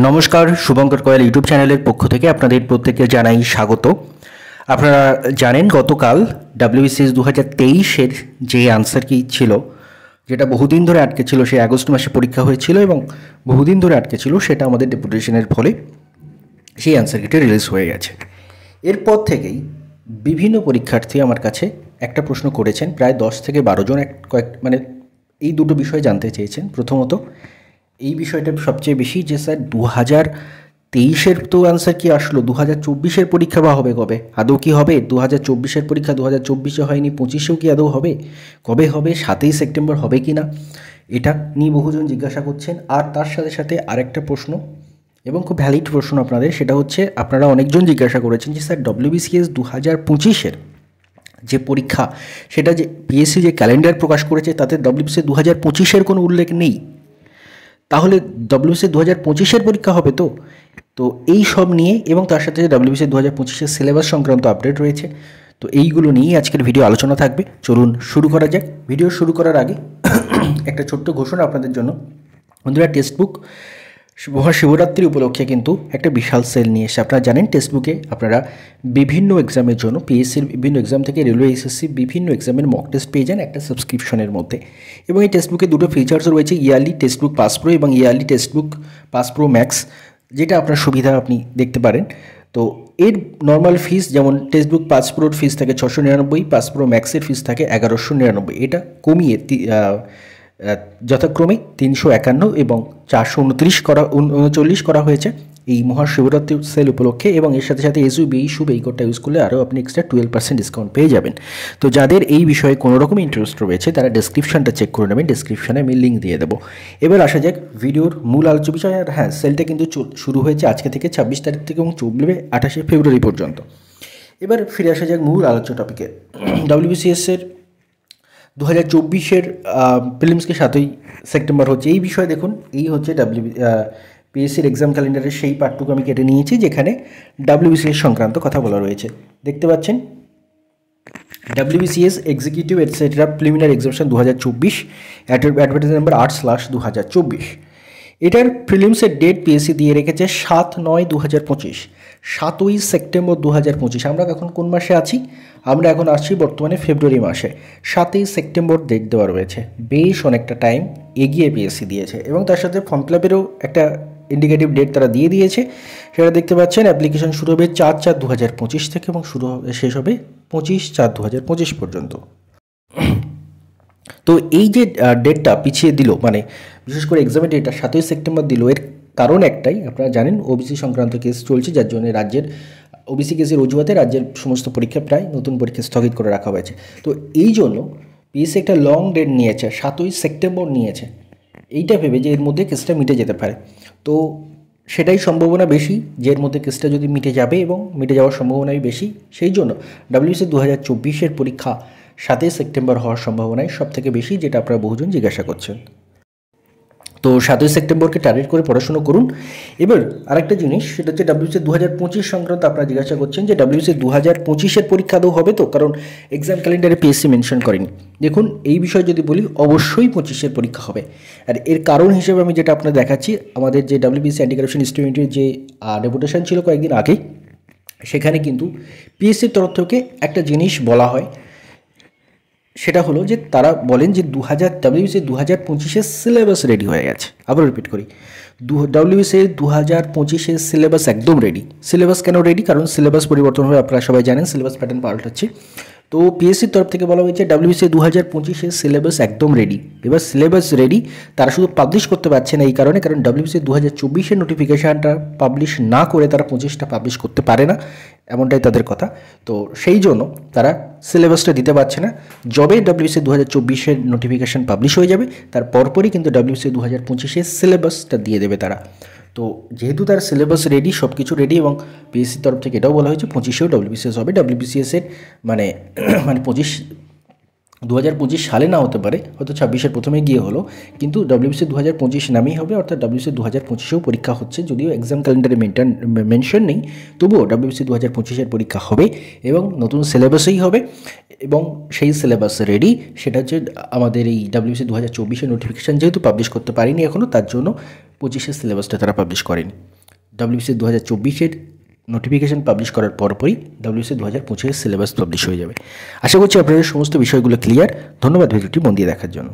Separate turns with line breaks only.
নমস্কার, শুভঙ্কর কয়াল ইউটিউব চ্যানেলের পক্ষ থেকে আপনাদের প্রত্যেককে জানাই স্বাগত। আপনারা জানেন গতকাল ডাব্লিউবিসিএস 2023-এর যে আনসার কি ছিল, যেটা বহুদিন ধরে আটকে ছিল, সে আগস্ট মাসে পরীক্ষা হয়েছিল এবং বহুদিন ধরে আটকে ছিল, সেটা আমাদের ডেপুটেশনের ফলে সেই আনসার কিটি রিলিজ হয়ে গেছে। এরপর থেকেই বিভিন্ন পরীক্ষার্থী আমার কাছে একটা প্রশ্ন করেছেন, প্রায় 10 থেকে 12 জন মানে এই দুটো বিষয় জানতে চেয়েছেন। প্রথমত এই বিষয়টা সবচেয়ে বেশি যে স্যার 2023-এর তো আনসার কি আসলো, 2024-এর পরীক্ষা বা হবে কবে, আদৌ কি হবে? 2024-এর পরীক্ষা 2024-এ হয়নি, 25-এও কি আদৌ হবে, কবে হবে, 7ই সেপ্টেম্বর হবে কি না, এটা নিয়ে বহুজন জিজ্ঞাসা করছেন। আর তার সাথে সাথে আরেকটা প্রশ্ন, এবং খুব ভ্যালিড প্রশ্ন আপনাদের, সেটা হচ্ছে আপনারা অনেকজন জিজ্ঞাসা করেছেন যে স্যার ডব্লিউবিসিএস 2025-এর যে পরীক্ষা, সেটা যে পিএসসি যে ক্যালেন্ডার প্রকাশ করেছে তাতে ডব্লিউবিসিএস 2025-এর কোনো উল্লেখ নেই, তাহলে ডব্লিউবিসিএস 2025-এর পরীক্ষা হবে তো? তো এই সব নিয়ে এবং তার সাথে ডব্লিউবিসিএস 2025-এর সিলেবাস সংক্রান্ত আপডেট রয়েছে, তো এইগুলো নিয়েই আজকের ভিডিও আলোচনা থাকবে। চলুন শুরু করা যাক। ভিডিও শুরু করার আগে একটা ছোট্ট ঘোষণা আপনাদের জন্য। বন্ধুরা, টেক্সটবুক মহাশিবরাত্রি উপলক্ষে কিন্তু একটা বিশাল সেল নিয়ে এসে, আপনারা জানেন টেক্সটবুকে আপনারা বিভিন্ন এক্সামের জন্য, পিএসসির বিভিন্ন এক্সাম থেকে রেলওয়ে এসএসসি বিভিন্ন এক্সামের মক টেস্ট পেয়ে যান একটা সাবস্ক্রিপশনের মধ্যে। এবং এই টেক্সটবুকে দুটো ফিচার্স রয়েছে, ইয়ারলি টেক্সটবুক পাস প্রো এবং yearly textbook pass pro max, যেটা আপনার সুবিধা আপনি দেখতে পারেন। তো এর নর্মাল ফিস, যেমন টেক্সটবুক পাস প্রোর ফিস থাকে 699, পাস প্রো ম্যাক্সের ফিস থাকে 1199, এটা কমিয়ে যথাক্রমে 351 এবং 439 করা হয়েছে এই মহাশিবরাত্রি সেল উপলক্ষে। এবং এর সাথে সাথে শুভ এই কোডটা ইউজ করলে আরও আপনি এক্সট্রা 12% ডিসকাউন্ট পেয়ে যাবেন। তো যাদের এই বিষয়ে কোনো রকম ইন্টারেস্ট রয়েছে তারা ডেসক্রিপশনটা চেক করে নেবেন, ডেসক্রিপশনে আমি লিঙ্ক দিয়ে দেবো। এবার আসা যাক ভিডিওর মূল আলোচ্য বিষয়। আর হ্যাঁ, সেলটা কিন্তু শুরু হয়েছে আজকে থেকে 26 তারিখ থেকে এবং চলবে 28শে ফেব্রুয়ারি পর্যন্ত। এবার ফিরে আসা যাক মূল আলোচ্য টপিকে। ডাব্লিউবিসিএসের 2024-এর প্রিলিমসকে 7ই সেপ্টেম্বর হচ্ছে। এই বিষয়ে দেখুন, এই হচ্ছে পিএসসির এক্সাম ক্যালেন্ডারের সেই পার্টটুকু আমি কেটে নিয়েছি যেখানে ডাব্লিউবিসিএস সংক্রান্ত কথা বলা রয়েছে। দেখতে পাচ্ছেন, WBCS executive etcetera preliminary examination 2024, advertise number 8/2024। এটার প্রিলিমসের ডেট পিএসসি দিয়ে রেখেছে 7/9/2025, 7ই সেপ্টেম্বর 2025। আমরা এখন কোন মাসে আছি? আমরা এখন আসছি বর্তমানে ফেব্রুয়ারি মাসে। 7ই সেপ্টেম্বর ডেট দেওয়া রয়েছে, বেশ অনেকটা টাইম এগিয়ে পিএসসি দিয়েছে। এবং তার সাথে ফর্ম ফিল আপেরও একটা ইন্ডিকেটিভ ডেট তারা দিয়ে দিয়েছে, সেটা দেখতে পাচ্ছেন। অ্যাপ্লিকেশন শুরু হবে 4/4/2025 থেকে এবং শেষ হবে 25/4/2025 পর্যন্ত। তো এই যে ডেটটা পিছিয়ে দিল, মানে বিশেষ করে এক্সামের ডেটটা 7ই সেপ্টেম্বর দিল, এর কারণ একটাই, আপনারা জানেন ওবিসি সংক্রান্ত কেস চলছে, যার জন্য রাজ্যের ওবিসি কেসের অজুহাতে রাজ্যের সমস্ত পরীক্ষা, প্রায় নতুন পরীক্ষা স্থগিত করে রাখা হয়েছে। তো এই জন্য পিএসসি একটা লং ডেট নিয়েছে, 7ই সেপ্টেম্বর নিয়েছে, এইটা ভেবে যে এর মধ্যে কেসটা মিটে যেতে পারে। তো সেটাই সম্ভাবনা বেশি যে এর মধ্যে কেসটা যদি মিটে যাবে, এবং মিটে যাওয়ার সম্ভাবনাই বেশি। সেই জন্য ডাব্লিউবিসিএস 2024-এর পরীক্ষা 7ই সেপ্টেম্বর হওয়ার সম্ভাবনাই সব থেকে বেশি, যেটা আপনারা বহুজন জিজ্ঞাসা করছেন। তো 7ই সেপ্টেম্বরকে টার্গেট করে পড়াশুনো করুন। এবার আরেকটা জিনিস, সেটা হচ্ছে ডাব্লিউবিসিএস 2025 সংক্রান্ত আপনারা জিজ্ঞাসা করছেন যে ডাব্লিউবিসিএস 2025-এর পরীক্ষা আদৌ হবে তো, কারণ এক্সাম ক্যালেন্ডারে পিএসসি মেনশন করেনি। দেখুন, এই বিষয়ে যদি বলি, অবশ্যই 25-এর পরীক্ষা হবে। আর এর কারণ হিসেবে আমি যেটা আপনাদের দেখাচ্ছি, আমাদের যে ডাব্লিউবিসিএস অ্যান্টি কারাপশন ইনস্টিটিউটের যে ডেপুটেশন ছিল কয়েকদিন আগেই, সেখানে কিন্তু পিএসসির তরফ থেকে একটা জিনিস বলা হয়, সেটা হলো যে তারা বলেন যে ডাব্লিউবিসিএস 2025-এর সিলেবাস রেডি হয়ে গেছে। আবার রিপিট করি, ডাব্লিউবিসিএস 2025-এর সিলেবাস একদম রেডি। সিলেবাস কেন রেডি? কারণ সিলেবাস পরিবর্তন হবে, আপনারা সবাই জানেন সিলেবাস প্যাটার্ন পাল্টাচ্ছে। তো পিএসসির তরফ থেকে বলা হয়েছে ডাব্লিউবিসিএস 2025-এর সিলেবাস একদম রেডি। এবার সিলেবাস রেডি, তারা শুধু পাবলিশ করতে পারছে না এই কারণে, কারণ ডাব্লিউবিসিএস 2024-এর নোটিফিকেশানটা পাবলিশ না করে তারা 25টা পাবলিশ করতে পারে না, এমনটাই তাদের কথা। তো সেই জন্য তারা সিলেবাসটা দিতে পারছে না। যবে ডাব্লিউবিসিএস 2024-এর নোটিফিকেশান পাবলিশ হয়ে যাবে, তার পরপরই কিন্তু ডাব্লিউবিসিএস 2025-এর সিলেবাসটা দিয়ে দেবে তারা। তো যেহেতু তার সিলেবাস রেডি, সব কিছু রেডি, এবং পিএসসির তরফ থেকে এটাও বলা হয়েছে 25-এও ডাব্লিউবিসিএস হবে। ডাব্লিউবিসিএসের মানে 2025 সালে না হতে পারে, হয়তো 26-এর প্রথমে গিয়ে হলো, কিন্তু ডাব্লিউবিসিএস 2025 নামেই হবে, অর্থাৎ ডাব্লিউবিসিএস 2025-এও পরীক্ষা হচ্ছে। যদিও এক্সাম ক্যালেন্ডারে মেনশন নেই, তবুও ডাব্লিউবিসিএস 2025-এর পরীক্ষা হবে এবং নতুন সিলেবাসেই হবে। এবং সেই সিলেবাস রেডি, সেটা হচ্ছে আমাদের এই ডাব্লিউবিসিএস 2024-এর নোটিফিকেশান যেহেতু পাবলিশ করতে পারিনি এখনও, তার জন্য 25-এর সিলেবাসটা তারা পাবলিশ করেনি। ডব্লিউবিসি 2024-এর নোটিফিকেশান পাবলিশ করার পরপরই ডব্লিউবিসি 2025-এর সিলেবাস পাবলিশ হয়ে যাবে। আশা করছি আপনাদের সমস্ত বিষয়গুলো ক্লিয়ার। ধন্যবাদ ভিডিওটি মন দিয়ে দেখার জন্য।